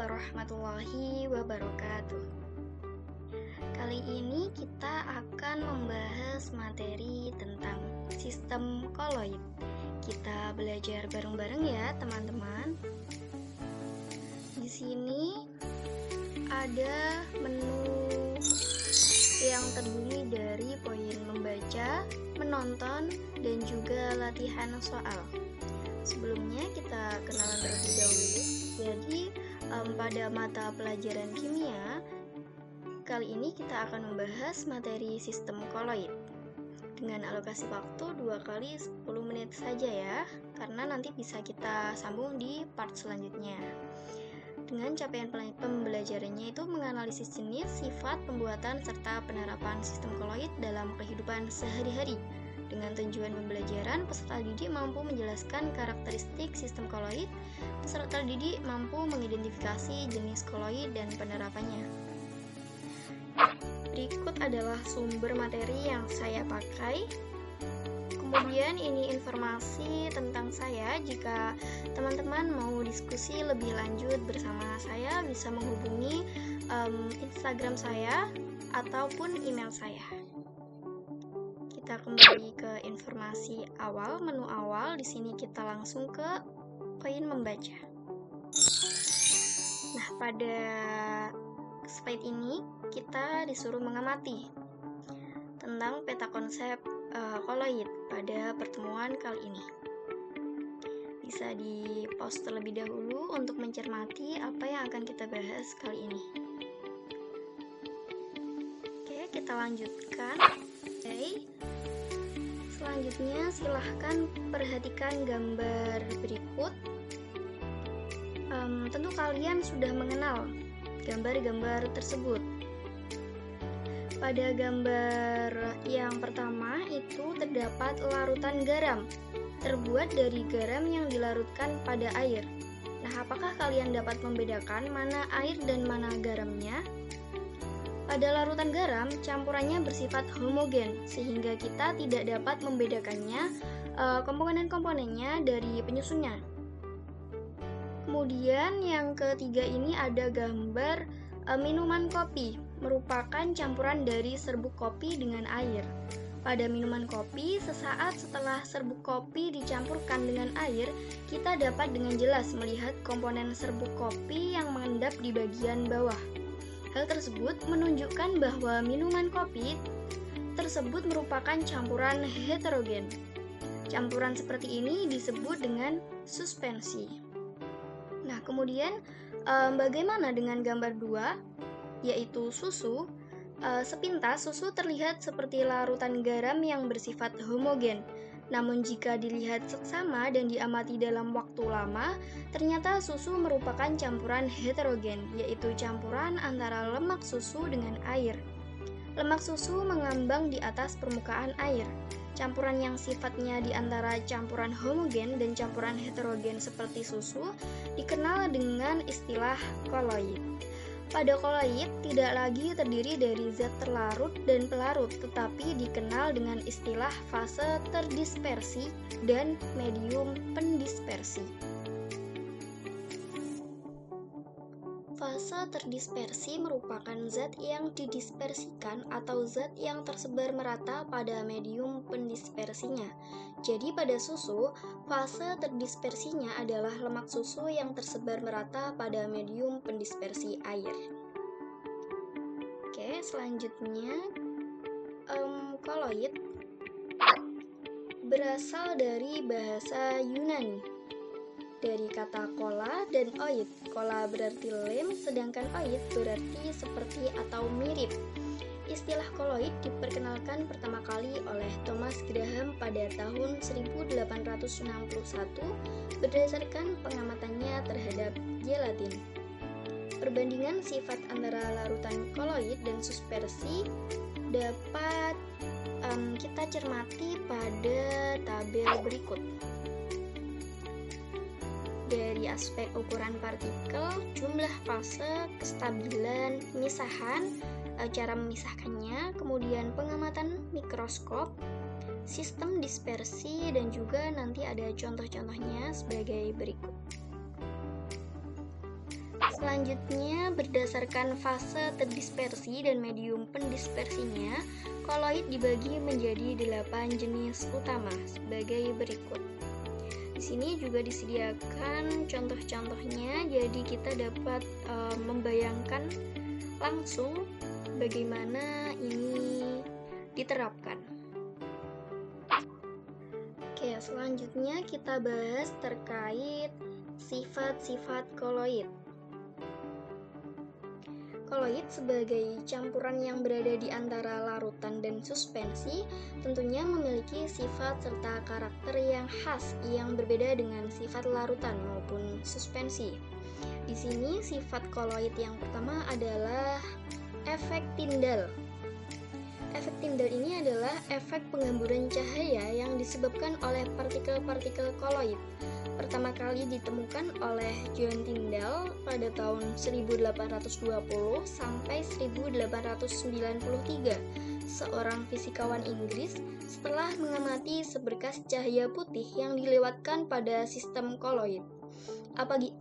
warahmatullahi wabarakatuh. Kali ini kita akan membahas materi tentang sistem koloid. Kita belajar bareng-bareng ya, teman-teman. Di sini ada menu yang terdiri dari poin membaca, menonton, dan juga latihan soal. Sebelumnya kita kenalan terlebih dahulu. Jadi pada mata pelajaran kimia kali ini kita akan membahas materi sistem koloid dengan alokasi waktu 2 kali 10 menit saja ya, karena nanti bisa kita sambung di part selanjutnya. Dengan capaian pembelajarannya itu menganalisis jenis, sifat, pembuatan, serta penerapan sistem koloid dalam kehidupan sehari-hari. Dengan tujuan pembelajaran, peserta didik mampu menjelaskan karakteristik sistem koloid. Peserta didik mampu mengidentifikasi jenis koloid dan penerapannya. Berikut adalah sumber materi yang saya pakai. Kemudian ini informasi tentang saya. Jika teman-teman mau diskusi lebih lanjut bersama saya, bisa menghubungi Instagram saya ataupun email saya. Kita kembali ke informasi awal, menu awal. Di sini kita langsung ke poin membaca. Nah, pada slide ini kita disuruh mengamati tentang peta konsep koloid pada pertemuan kali ini. Bisa di-pause terlebih dahulu untuk mencermati apa yang akan kita bahas kali ini. Oke, kita lanjutkan. Oke. Selanjutnya silahkan perhatikan gambar berikut. Tentu kalian sudah mengenal gambar-gambar tersebut. Pada gambar yang pertama itu terdapat larutan garam, terbuat dari garam yang dilarutkan pada air. Nah, apakah kalian dapat membedakan mana air dan mana garamnya? Pada larutan garam, campurannya bersifat homogen, sehingga kita tidak dapat membedakannya komponen-komponennya dari penyusunnya. Kemudian yang ketiga ini ada gambar minuman kopi, merupakan campuran dari serbuk kopi dengan air. Pada minuman kopi, sesaat setelah serbuk kopi dicampurkan dengan air, kita dapat dengan jelas melihat komponen serbuk kopi yang mengendap di bagian bawah. Hal tersebut menunjukkan bahwa minuman kopi tersebut merupakan campuran heterogen. Campuran seperti ini disebut dengan suspensi. Nah, kemudian bagaimana dengan gambar 2, yaitu susu? Sepintas susu terlihat seperti larutan garam yang bersifat homogen. Namun jika dilihat seksama dan diamati dalam waktu lama, ternyata susu merupakan campuran heterogen, yaitu campuran antara lemak susu dengan air. Lemak susu mengambang di atas permukaan air. Campuran yang sifatnya di antara campuran homogen dan campuran heterogen seperti susu dikenal dengan istilah koloid. Pada koloid tidak lagi terdiri dari zat terlarut dan pelarut, tetapi dikenal dengan istilah fase terdispersi dan medium pendispersi. Fase terdispersi merupakan zat yang didispersikan atau zat yang tersebar merata pada medium pendispersinya. Jadi pada susu, fase terdispersinya adalah lemak susu yang tersebar merata pada medium pendispersi air. Oke, selanjutnya koloid berasal dari bahasa Yunani, dari kata kola dan oid. Kola berarti lem, sedangkan oid berarti seperti atau mirip. Istilah koloid diperkenalkan pertama kali oleh Thomas Graham pada tahun 1861 berdasarkan pengamatannya terhadap gelatin. Perbandingan sifat antara larutan koloid dan suspensi dapat kita cermati pada tabel berikut. Dari aspek ukuran partikel, jumlah fase, kestabilan, pemisahan, cara memisahkannya, kemudian pengamatan mikroskop, sistem dispersi, dan juga nanti ada contoh-contohnya sebagai berikut. Selanjutnya, berdasarkan fase terdispersi dan medium pendispersinya, koloid dibagi menjadi 8 jenis utama sebagai berikut. Di sini juga disediakan contoh-contohnya, jadi kita dapat membayangkan langsung bagaimana ini diterapkan. Oke, selanjutnya kita bahas terkait sifat-sifat koloid. Koloid sebagai campuran yang berada di antara larutan dan suspensi tentunya memiliki sifat serta karakter yang khas yang berbeda dengan sifat larutan maupun suspensi. Di sini sifat koloid yang pertama adalah efek Tyndall. Efek Tyndall ini adalah efek penghamburan cahaya yang disebabkan oleh partikel-partikel koloid. Pertama kali ditemukan oleh John Tyndall pada tahun 1820 sampai 1893, seorang fisikawan Inggris setelah mengamati seberkas cahaya putih yang dilewatkan pada sistem koloid.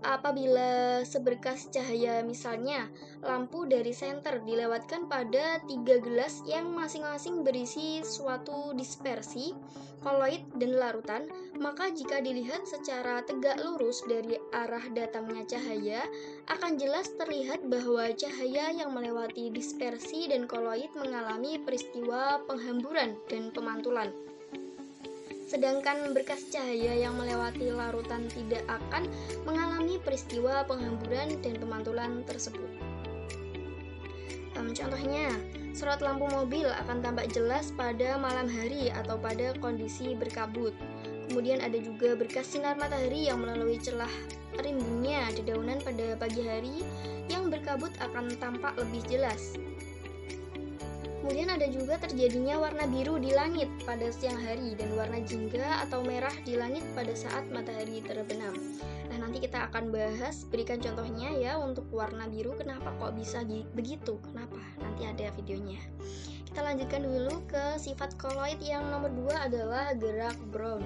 Apabila seberkas cahaya, misalnya lampu dari senter, dilewatkan pada 3 gelas yang masing-masing berisi suatu dispersi, koloid dan larutan, maka jika dilihat secara tegak lurus dari arah datangnya cahaya, akan jelas terlihat bahwa cahaya yang melewati dispersi dan koloid mengalami peristiwa penghamburan dan pemantulan. Sedangkan berkas cahaya yang melewati larutan tidak akan mengalami peristiwa penghamburan dan pemantulan tersebut. Contohnya, sorot lampu mobil akan tampak jelas pada malam hari atau pada kondisi berkabut. Kemudian ada juga berkas sinar matahari yang melalui celah rimbunnya dedaunan pada pagi hari yang berkabut akan tampak lebih jelas. Kemudian ada juga terjadinya warna biru di langit pada siang hari dan warna jingga atau merah di langit pada saat matahari terbenam. Nah, nanti kita akan bahas, berikan contohnya ya untuk warna biru, kenapa kok bisa begitu, kenapa, nanti ada videonya. Kita lanjutkan dulu ke sifat koloid yang nomor 2 adalah gerak Brown.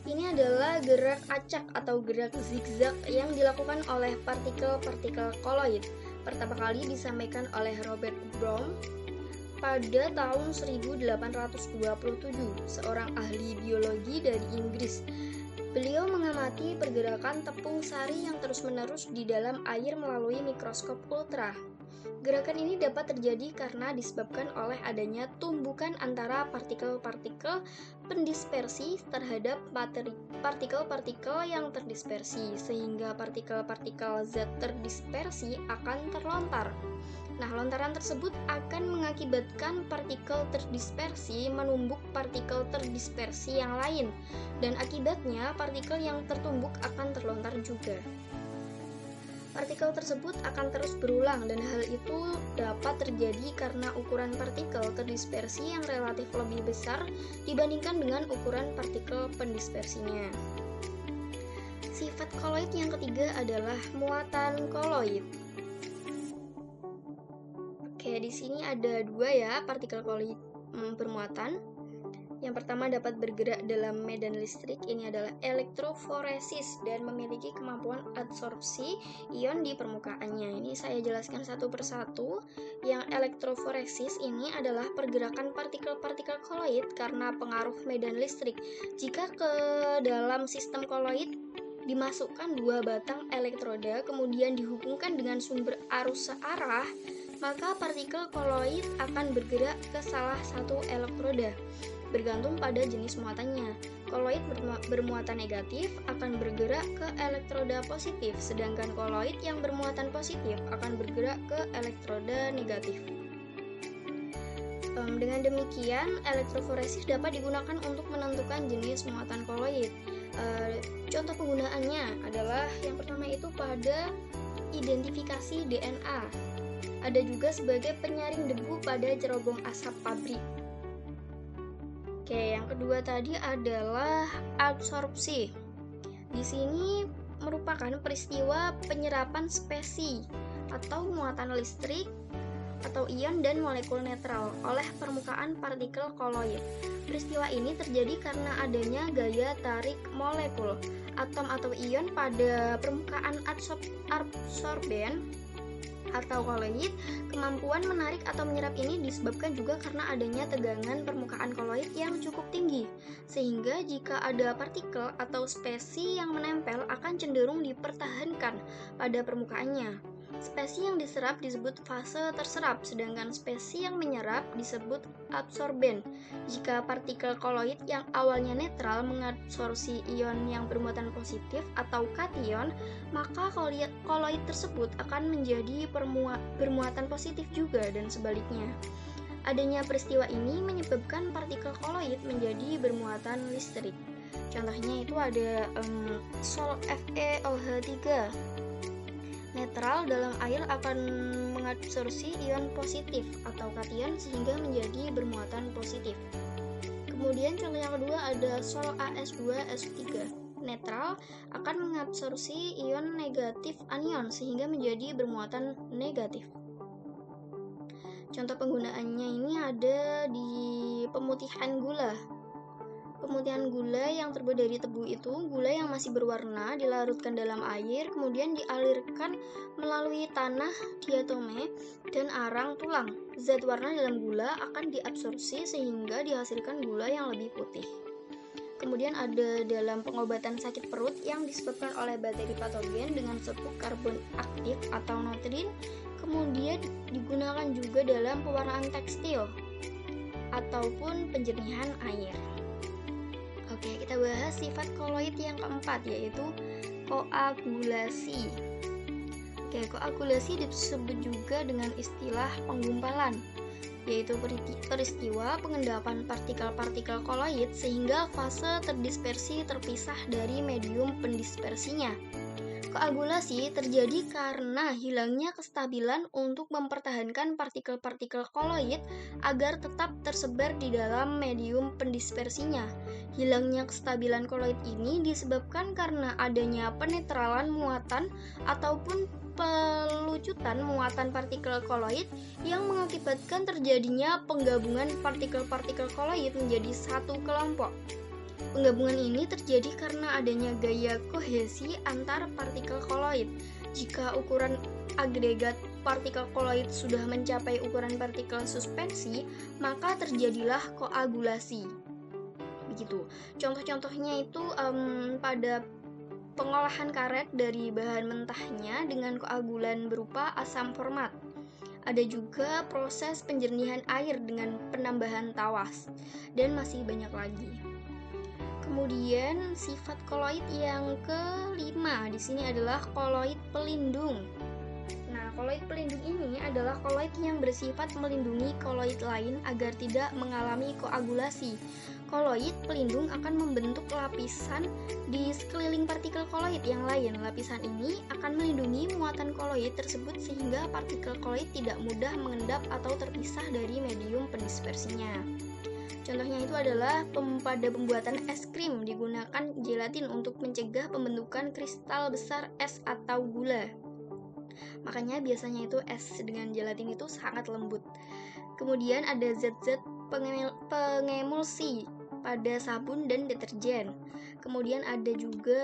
Ini adalah gerak acak atau gerak zigzag yang dilakukan oleh partikel-partikel koloid. Pertama kali disampaikan oleh Robert Brown pada tahun 1827, seorang ahli biologi dari Inggris. Beliau mengamati pergerakan tepung sari yang terus-menerus di dalam air melalui mikroskop ultra. Gerakan ini dapat terjadi karena disebabkan oleh adanya tumbukan antara partikel-partikel pendispersi terhadap partikel-partikel yang terdispersi, sehingga partikel-partikel zat terdispersi akan terlontar. Nah, lontaran tersebut akan mengakibatkan partikel terdispersi menumbuk partikel terdispersi yang lain, dan akibatnya partikel yang tertumbuk akan terlontar juga. Partikel tersebut akan terus berulang dan hal itu dapat terjadi karena ukuran partikel terdispersi yang relatif lebih besar dibandingkan dengan ukuran partikel pendispersinya. Sifat koloid yang ketiga adalah muatan koloid. Oke, di sini ada 2 ya partikel koloid bermuatan. Yang pertama dapat bergerak dalam medan listrik, ini adalah elektroforesis dan memiliki kemampuan absorpsi ion di permukaannya. Ini saya jelaskan satu persatu. Yang elektroforesis ini adalah pergerakan partikel-partikel koloid karena pengaruh medan listrik. Jika ke dalam sistem koloid dimasukkan 2 batang elektroda kemudian dihubungkan dengan sumber arus searah, maka partikel koloid akan bergerak ke salah satu elektroda. Bergantung pada jenis muatannya. Koloid bermuatan negatif akan bergerak ke elektroda positif, sedangkan koloid yang bermuatan positif akan bergerak ke elektroda negatif. Dengan demikian, elektroforesis dapat digunakan untuk menentukan jenis muatan koloid. Contoh penggunaannya adalah yang pertama itu pada identifikasi DNA. Ada juga sebagai penyaring debu pada cerobong asap pabrik. Oke, yang kedua tadi adalah absorpsi. Di sini merupakan peristiwa penyerapan spesi atau muatan listrik atau ion dan molekul netral oleh permukaan partikel koloid. Peristiwa ini terjadi karena adanya gaya tarik molekul, atom atau ion pada permukaan absorben atau koloid. Kemampuan menarik atau menyerap ini disebabkan juga karena adanya tegangan permukaan koloid yang cukup tinggi, sehingga jika ada partikel atau spesi yang menempel akan cenderung dipertahankan pada permukaannya. Spesi yang diserap disebut fase terserap, sedangkan spesi yang menyerap disebut absorben. Jika partikel koloid yang awalnya netral mengabsorsi ion yang bermuatan positif atau kation, maka koloid tersebut akan menjadi bermuatan positif juga dan sebaliknya. Adanya peristiwa ini menyebabkan partikel koloid menjadi bermuatan listrik. Contohnya itu ada Sol FeOH3 netral dalam air akan mengabsorsi ion positif atau kation sehingga menjadi bermuatan positif. Kemudian contoh yang kedua ada Sol AS2SO3 netral akan mengabsorsi ion negatif anion sehingga menjadi bermuatan negatif. Contoh penggunaannya ini ada di pemutihan gula. Pemutihan gula yang terbuat dari tebu itu, gula yang masih berwarna dilarutkan dalam air, kemudian dialirkan melalui tanah diatome dan arang tulang. Zat warna dalam gula akan diabsorpsi sehingga dihasilkan gula yang lebih putih. Kemudian ada dalam pengobatan sakit perut yang disebabkan oleh bakteri patogen dengan serbuk karbon aktif atau notrin, kemudian digunakan juga dalam pewarnaan tekstil ataupun penjernihan air. Oke, kita bahas sifat koloid yang keempat, yaitu koagulasi. Oke, koagulasi disebut juga dengan istilah penggumpalan, yaitu peristiwa pengendapan partikel-partikel koloid sehingga fase terdispersi terpisah dari medium pendispersinya. Koagulasi terjadi karena hilangnya kestabilan untuk mempertahankan partikel-partikel koloid agar tetap tersebar di dalam medium pendispersinya. Hilangnya kestabilan koloid ini disebabkan karena adanya penetralan muatan ataupun pelucutan muatan partikel koloid yang mengakibatkan terjadinya penggabungan partikel-partikel koloid menjadi satu kelompok. Penggabungan ini terjadi karena adanya gaya kohesi antar partikel koloid. Jika ukuran agregat partikel koloid sudah mencapai ukuran partikel suspensi, maka terjadilah koagulasi. Begitu. Contoh-contohnya itu pada pengolahan karet dari bahan mentahnya dengan koagulan berupa asam format. Ada juga proses penjernihan air dengan penambahan tawas, dan masih banyak lagi. Kemudian sifat koloid yang kelima di sini adalah koloid pelindung. Nah, koloid pelindung ini adalah koloid yang bersifat melindungi koloid lain agar tidak mengalami koagulasi. Koloid pelindung akan membentuk lapisan di sekeliling partikel koloid yang lain. Lapisan ini akan melindungi muatan koloid tersebut sehingga partikel koloid tidak mudah mengendap atau terpisah dari medium pendispersinya. Contohnya itu adalah pada pembuatan es krim digunakan gelatin untuk mencegah pembentukan kristal besar es atau gula. Makanya biasanya itu es dengan gelatin itu sangat lembut. Kemudian ada zat-zat pengemulsi pada sabun dan deterjen. Kemudian ada juga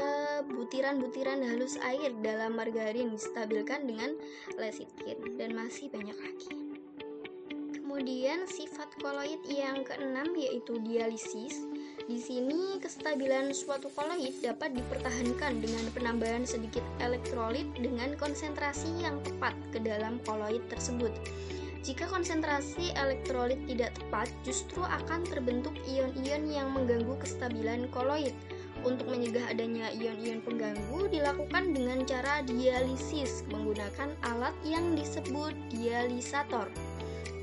butiran-butiran halus air dalam margarin distabilkan dengan lecithin, dan masih banyak lagi. Kemudian sifat koloid yang keenam yaitu dialisis. Di sini kestabilan suatu koloid dapat dipertahankan dengan penambahan sedikit elektrolit dengan konsentrasi yang tepat ke dalam koloid tersebut. Jika konsentrasi elektrolit tidak tepat, justru akan terbentuk ion-ion yang mengganggu kestabilan koloid. Untuk mencegah adanya ion-ion pengganggu dilakukan dengan cara dialisis menggunakan alat yang disebut dialisator.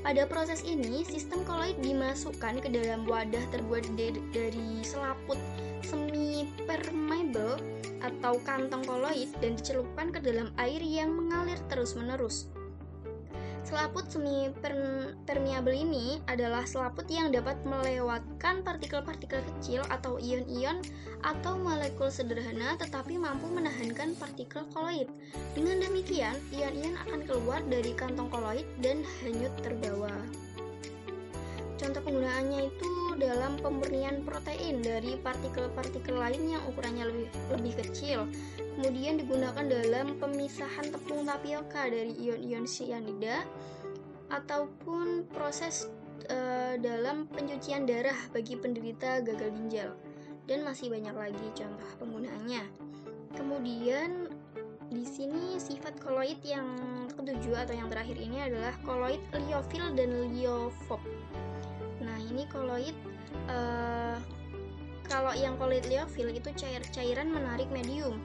Pada proses ini, sistem koloid dimasukkan ke dalam wadah terbuat dari selaput semi-permeable atau kantong koloid dan dicelupkan ke dalam air yang mengalir terus-menerus. Selaput semi permeabel ini adalah selaput yang dapat melewatkan partikel-partikel kecil atau ion-ion atau molekul sederhana tetapi mampu menahankan partikel koloid. Dengan demikian, ion-ion akan keluar dari kantong koloid dan hanyut terbawa. Contoh penggunaannya itu dalam pemurnian protein dari partikel-partikel lain yang ukurannya lebih kecil. Kemudian digunakan dalam pemisahan tepung tapioka dari ion-ion cyanida, ataupun proses dalam pencucian darah bagi penderita gagal ginjal. Dan masih banyak lagi contoh penggunaannya. Kemudian di sini sifat koloid yang ketujuh atau yang terakhir ini adalah koloid liofil dan liofob. Nah, ini koloid kalau yang koloid liofil itu cairan menarik medium,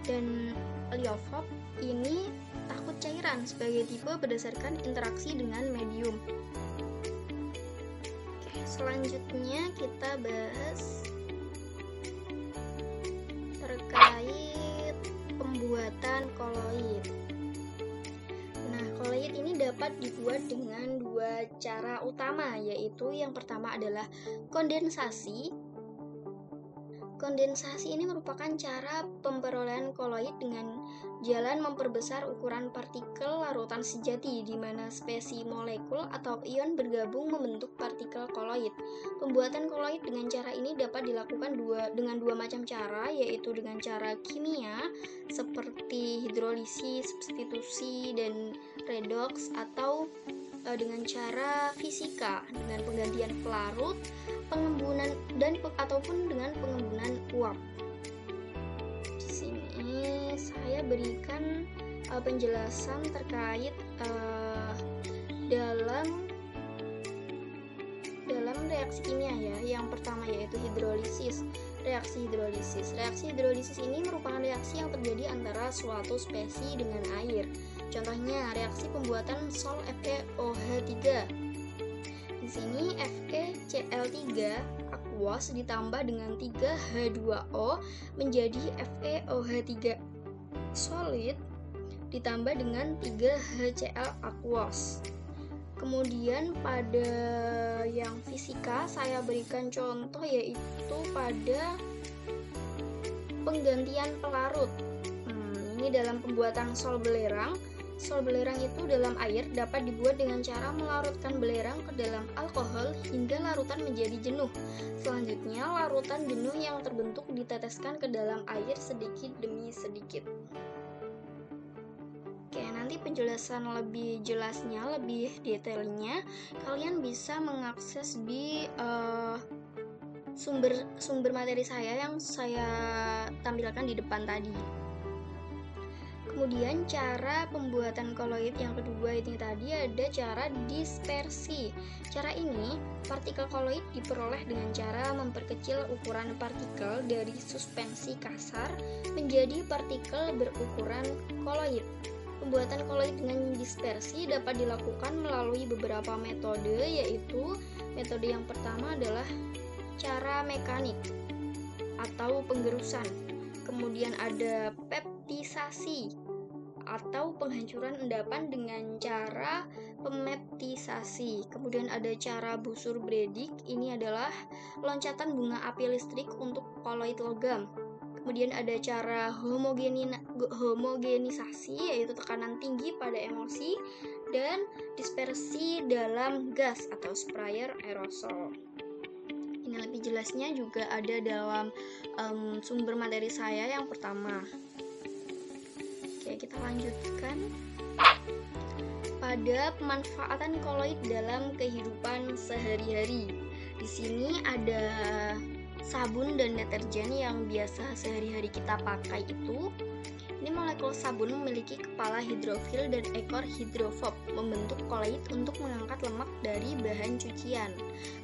dan liofob ini takut cairan sebagai tipe berdasarkan interaksi dengan medium. Oke, selanjutnya kita bahas terkait pembuatan koloid. Nah, koloid ini dapat dibuat dengan dua cara utama, yaitu yang pertama adalah kondensasi. Kondensasi ini merupakan cara pemperolehan koloid dengan jalan memperbesar ukuran partikel larutan sejati, di mana spesies molekul atau ion bergabung membentuk partikel koloid. Pembuatan koloid dengan cara ini dapat dilakukan dengan dua macam cara, yaitu dengan cara kimia seperti hidrolisis, substitusi, dan redoks, atau dengan cara fisika dengan penggantian pelarut, pengembunan ataupun dengan pengembunan uap. Di sini saya berikan penjelasan terkait dalam reaksi kimia ya. Yang pertama yaitu hidrolisis. Reaksi hidrolisis ini merupakan reaksi yang terjadi antara suatu spesies dengan air. Contohnya reaksi pembuatan sol FeOH3. Di sini FeCl3 aquos ditambah dengan 3H2O menjadi FeOH3 solid ditambah dengan 3HCl aquos. Kemudian pada yang fisika saya berikan contoh yaitu pada penggantian pelarut. Ini dalam pembuatan sol belerang. Sol belerang itu dalam air dapat dibuat dengan cara melarutkan belerang ke dalam alkohol hingga larutan menjadi jenuh. Selanjutnya, larutan jenuh yang terbentuk diteteskan ke dalam air sedikit demi sedikit. Oke, nanti penjelasan lebih jelasnya, lebih detailnya, kalian bisa mengakses di sumber materi saya yang saya tampilkan di depan tadi. Kemudian cara pembuatan koloid yang kedua ini tadi ada cara dispersi. Cara ini, partikel koloid diperoleh dengan cara memperkecil ukuran partikel dari suspensi kasar menjadi partikel berukuran koloid. Pembuatan koloid dengan dispersi dapat dilakukan melalui beberapa metode, yaitu metode yang pertama adalah cara mekanik atau penggerusan. Kemudian ada peptisasi atau penghancuran endapan dengan cara pemeptisasi. Kemudian ada cara busur Bredig, ini adalah loncatan bunga api listrik untuk koloid logam. Kemudian ada cara homogenisasi, yaitu tekanan tinggi pada emulsi, dan dispersi dalam gas atau sprayer aerosol. Ini lebih jelasnya juga ada dalam sumber materi saya yang pertama. Oke, kita lanjutkan pada pemanfaatan koloid dalam kehidupan sehari-hari. Di sini ada sabun dan deterjen yang biasa sehari-hari kita pakai itu. Ini molekul sabun memiliki kepala hidrofil dan ekor hidrofob, membentuk koloid untuk mengangkat lemak dari bahan cucian.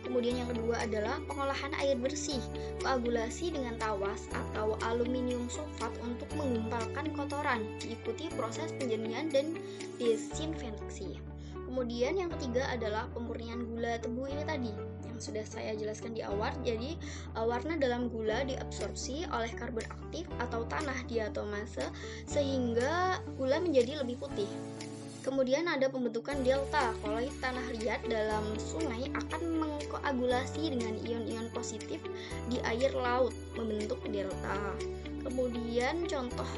Kemudian yang kedua adalah pengolahan air bersih, koagulasi dengan tawas atau aluminium sulfat untuk menggumpalkan kotoran, diikuti proses penjernihan dan desinfeksi. Kemudian yang ketiga adalah pemurnian gula tebu ini tadi yang sudah saya jelaskan di awal. Jadi warna dalam gula diabsorpsi oleh karbon aktif atau tanah diatomase sehingga gula menjadi lebih putih. Kemudian ada pembentukan delta. Koloid tanah liat dalam sungai akan mengkoagulasi dengan ion-ion positif di air laut, membentuk delta. Kemudian contoh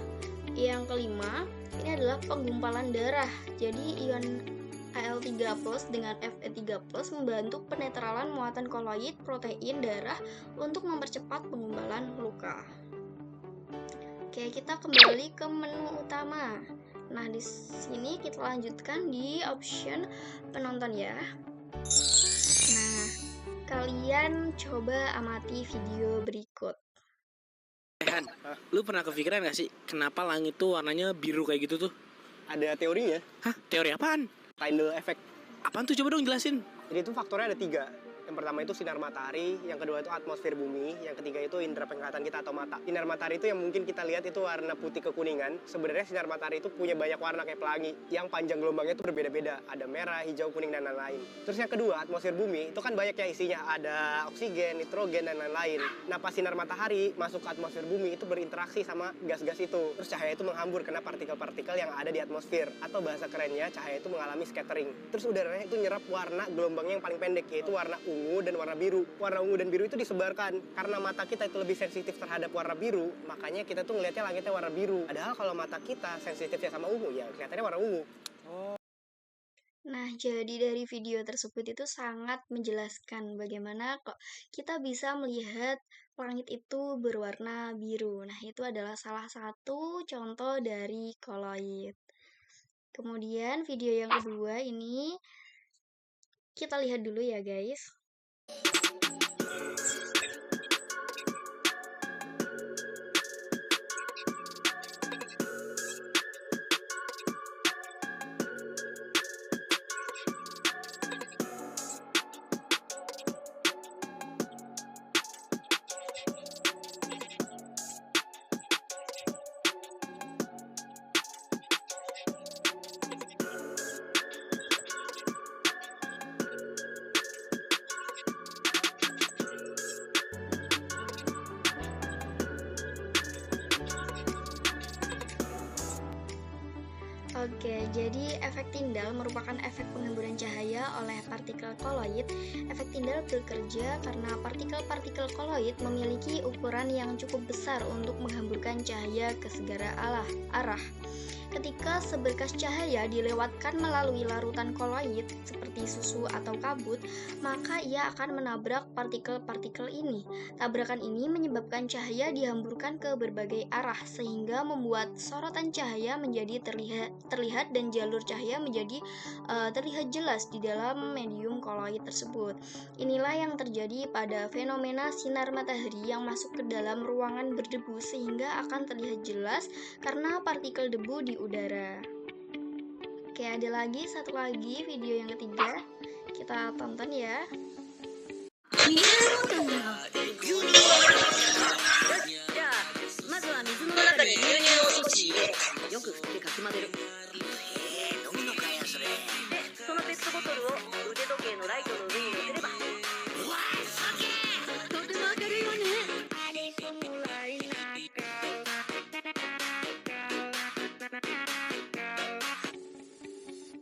yang kelima, ini adalah penggumpalan darah. Jadi ion Al3+ dengan Fe3+ membantu penetralan muatan koloid protein darah untuk mempercepat penggumpalan luka. Oke, kita kembali ke menu utama. Nah, di sini kita lanjutkan di option penonton ya. Nah, kalian coba amati video berikut. Han, lu pernah kepikiran gak sih kenapa langit tuh warnanya biru kayak gitu tuh? Ada teorinya. Hah? Teori apaan? Tyndall effect. Apaan tuh, coba dong jelasin. Jadi itu faktornya ada 3. Yang pertama itu sinar matahari, yang kedua itu atmosfer bumi, yang ketiga itu indera penglihatan kita atau mata. Sinar matahari itu yang mungkin kita lihat itu warna putih kekuningan. Sebenarnya sinar matahari itu punya banyak warna kayak pelangi, yang panjang gelombangnya itu berbeda-beda. Ada merah, hijau, kuning, dan lain-lain. Terus yang kedua, atmosfer bumi itu kan banyak ya isinya. Ada oksigen, nitrogen, dan lain-lain. Nah, pas sinar matahari masuk ke atmosfer bumi itu berinteraksi sama gas-gas itu. Terus cahaya itu menghambur kena partikel-partikel yang ada di atmosfer. Atau bahasa kerennya, cahaya itu mengalami scattering. Terus udaranya itu nyerap warna gelombangnya yang paling pendek, yaitu warna ungu dan warna biru. Warna ungu dan biru itu disebarkan karena mata kita itu lebih sensitif terhadap warna biru, makanya kita tuh ngelihatnya langitnya warna biru. Padahal kalau mata kita sensitifnya sama ungu, ya kelihatannya warna ungu. Nah, jadi dari video tersebut itu sangat menjelaskan bagaimana kok kita bisa melihat langit itu berwarna biru. Nah, itu adalah salah satu contoh dari koloid. Kemudian video yang kedua ini kita lihat dulu ya guys. Oke, jadi efek Tyndall merupakan efek penghamburan cahaya oleh partikel koloid. Efek Tyndall bekerja karena partikel-partikel koloid memiliki ukuran yang cukup besar untuk menghamburkan cahaya ke segala arah. Ketika seberkas cahaya dilewatkan melalui larutan koloid seperti susu atau kabut, maka ia akan menabrak partikel-partikel ini. Tabrakan ini menyebabkan cahaya dihamburkan ke berbagai arah sehingga membuat sorotan cahaya menjadi terlihat dan jalur cahaya menjadi terlihat jelas di dalam medium koloid tersebut. Inilah yang terjadi pada fenomena sinar matahari yang masuk ke dalam ruangan berdebu sehingga akan terlihat jelas karena partikel debu di udara. Oke, ada lagi satu lagi video yang ketiga. Kita tonton ya.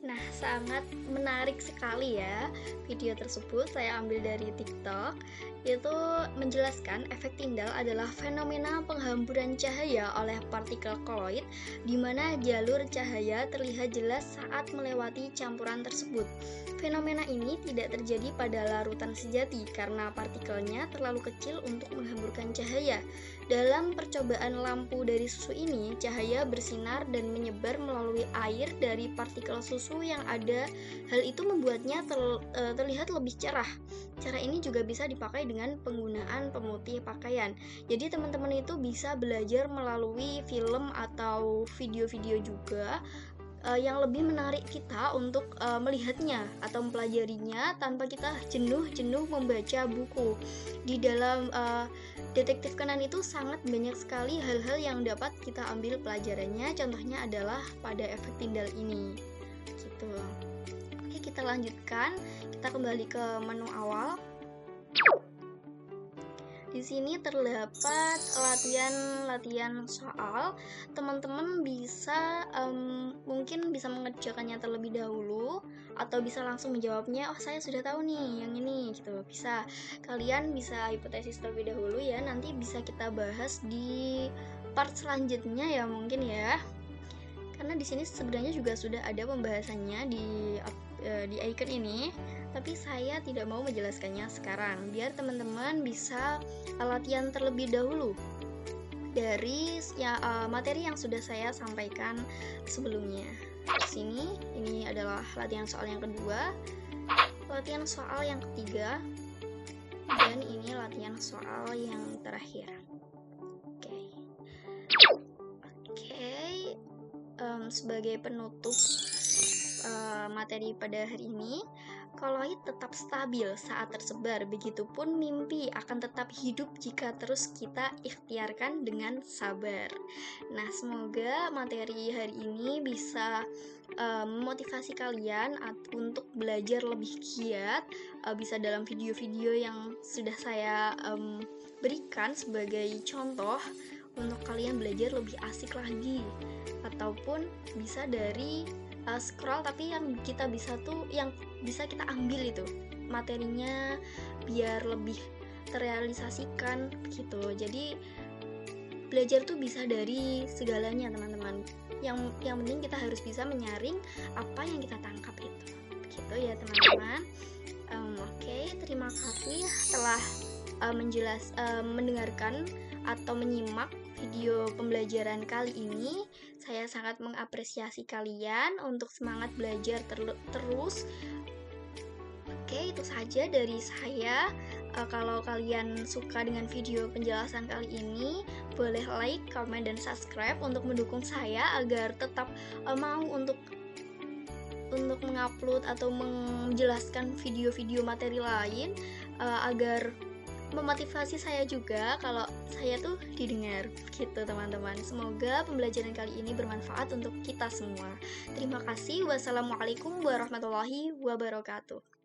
'Nah, sangat menarik sekali ya video tersebut, saya ambil dari TikTok. Itu menjelaskan efek Tyndall adalah fenomena penghamburan cahaya oleh partikel koloid di mana jalur cahaya terlihat jelas saat melewati campuran tersebut. Fenomena ini tidak terjadi pada larutan sejati karena partikelnya terlalu kecil untuk menghamburkan cahaya. Dalam percobaan lampu dari susu ini, cahaya bersinar dan menyebar melalui air dari partikel susu yang ada. Hal itu membuatnya terlihat lebih cerah. Cara ini juga bisa dipakai dengan penggunaan pemutih pakaian. Jadi teman-teman itu bisa belajar melalui film atau video-video juga yang lebih menarik kita untuk melihatnya atau mempelajarinya tanpa kita jenuh membaca buku. Di dalam Detektif Conan itu sangat banyak sekali hal-hal yang dapat kita ambil pelajarannya. Contohnya adalah pada efek Tyndall ini. Gitu. Oke, kita lanjutkan. Kita kembali ke menu awal. Di sini terdapat latihan-latihan soal. Teman-teman bisa mungkin bisa mengerjakannya terlebih dahulu atau bisa langsung menjawabnya. Oh, saya sudah tahu nih yang ini gitu. Bisa. Kalian bisa hipotesis terlebih dahulu ya. Nanti bisa kita bahas di part selanjutnya ya mungkin ya. Karena di sini sebenarnya juga sudah ada pembahasannya di icon ini, tapi saya tidak mau menjelaskannya sekarang biar teman-teman bisa latihan terlebih dahulu dari materi yang sudah saya sampaikan sebelumnya. Di sini ini adalah latihan soal yang kedua, latihan soal yang ketiga, dan ini latihan soal yang terakhir. Oke. Sebagai penutup materi pada hari ini, koloid tetap stabil saat tersebar, begitupun mimpi akan tetap hidup jika terus kita ikhtiarkan dengan sabar. Nah, semoga materi hari ini bisa memotivasi kalian untuk belajar lebih giat, bisa dalam video-video yang sudah saya berikan sebagai contoh untuk kalian belajar lebih asik lagi, ataupun bisa dari scroll tapi yang kita bisa kita ambil itu materinya biar lebih terrealisasikan gitu. Jadi belajar tuh bisa dari segalanya teman-teman. Yang penting kita harus bisa menyaring apa yang kita tangkap itu. Gitu ya teman-teman. Oke, terima kasih telah mendengarkan atau menyimak video pembelajaran kali ini. Saya sangat mengapresiasi kalian untuk semangat belajar terus. Oke, itu saja dari saya. Kalau kalian suka dengan video penjelasan kali ini, boleh like, comment, dan subscribe untuk mendukung saya agar tetap mau untuk mengupload atau menjelaskan video-video materi lain, agar memotivasi saya juga kalau saya tuh didengar gitu teman-teman. Semoga pembelajaran kali ini bermanfaat untuk kita semua. Terima kasih. Wassalamualaikum warahmatullahi wabarakatuh.